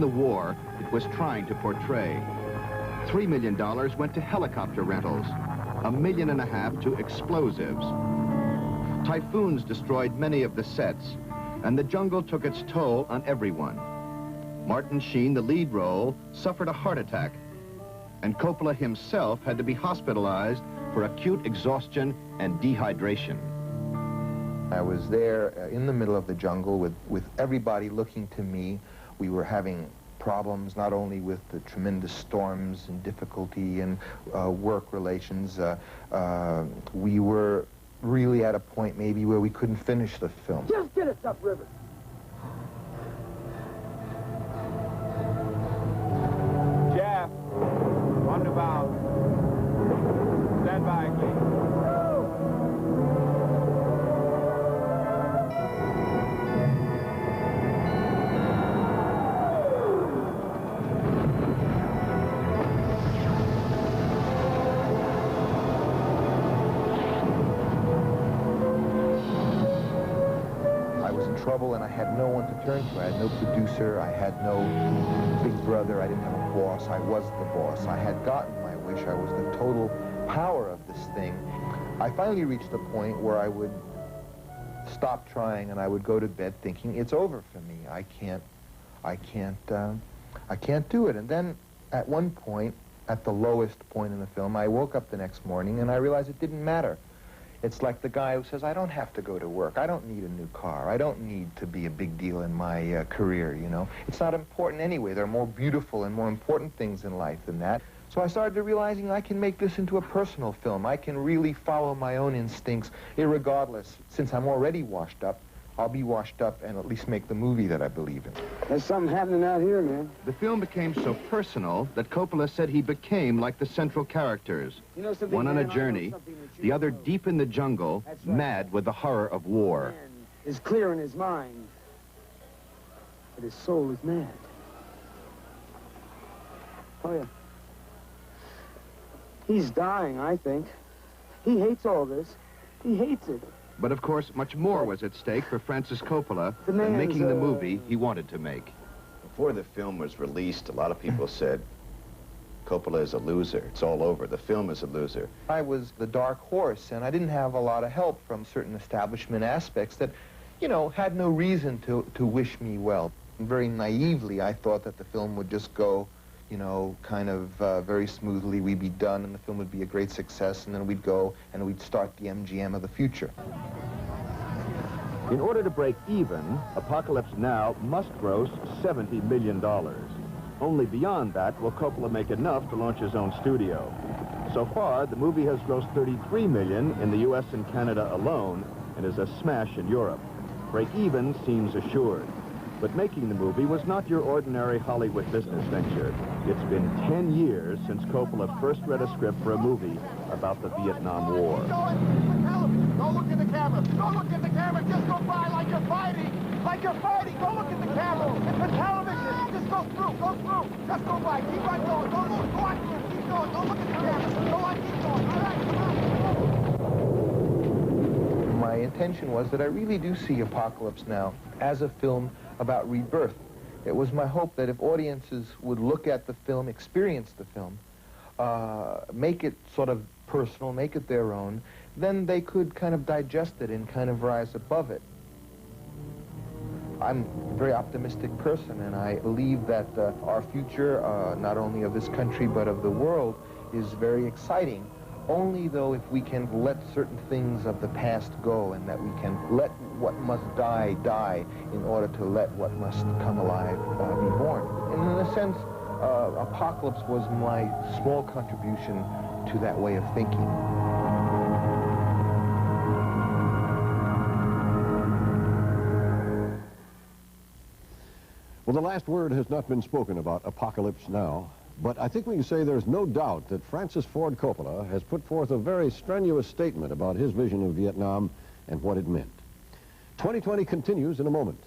The war it was trying to portray. $3 million went to helicopter rentals, $1.5 million to explosives. Typhoons destroyed many of the sets, and the jungle took its toll on everyone. Martin Sheen, the lead role, suffered a heart attack, and Coppola himself had to be hospitalized for acute exhaustion and dehydration. I was there in the middle of the jungle with everybody looking to me. We were having problems not only with the tremendous storms and difficulty and work relations. We were really at a point maybe where we couldn't finish the film. Just get us upriver. Jeff, roundabout. Stand by, please. Trouble, and I had no one to turn to. I had no producer, I had no big brother, I didn't have a boss. I was the boss. I had gotten my wish. I was the total power of this thing. I finally reached the point where I would stop trying and I would go to bed thinking, it's over for me. I can't do it. And then at one point, at the lowest point in the film, I woke up the next morning and I realized it didn't matter. It's like the guy who says, I don't have to go to work. I don't need a new car. I don't need to be a big deal in my career, you know. It's not important anyway. There are more beautiful and more important things in life than that. So I started realizing I can make this into a personal film. I can really follow my own instincts, irregardless. Since I'm already washed up, I'll be washed up and at least make the movie that I believe in. There's something happening out here, man. The film became so personal that Coppola said he became like the central characters. You know something, one on a man, journey, the other deep in the jungle, right. mad with the horror of war. Man is clear in his mind, but his soul is mad. Oh, yeah. He's dying, I think. He hates all this. He hates it. But of course, much more was at stake for Francis Coppola than making the movie he wanted to make. Before the film was released, a lot of people said, Coppola is a loser. It's all over. The film is a loser. I was the dark horse, and I didn't have a lot of help from certain establishment aspects that, you know, had no reason to wish me well. And very naively, I thought that the film would just go, you know, kind of very smoothly. We'd be done, and the film would be a great success, and then we'd go and we'd start the MGM of the future. In order to break even, Apocalypse Now must gross $70 million. Only beyond that will Coppola make enough to launch his own studio. So far, the movie has grossed $33 million in the U.S. and Canada alone, and is a smash in Europe. Break even seems assured. But making the movie was not your ordinary Hollywood business venture. It's been 10 years since Coppola first read a script for a movie about the Vietnam War. Don't look at the camera. Don't look at the camera. Just go by like you're fighting. Like you're fighting. Don't look at the camera. It's for television. Just go through. Go through. Just go by. Keep on going. Don't look. Go on. Keep going. Don't look at the camera. Go on. Keep going. All right. Come on. My intention was that I really do see Apocalypse Now as a film about rebirth. It was my hope that if audiences would look at the film, experience the film, make it sort of personal, make it their own, then they could kind of digest it and kind of rise above it. I'm a very optimistic person, and I believe that our future, not only of this country but of the world, is very exciting. Only, though, if we can let certain things of the past go, and that we can let what must die, die, in order to let what must come alive be born. And in a sense, Apocalypse was my small contribution to that way of thinking. Well, the last word has not been spoken about Apocalypse Now. But I think we can say there's no doubt that Francis Ford Coppola has put forth a very strenuous statement about his vision of Vietnam and what it meant. 2020 continues in a moment.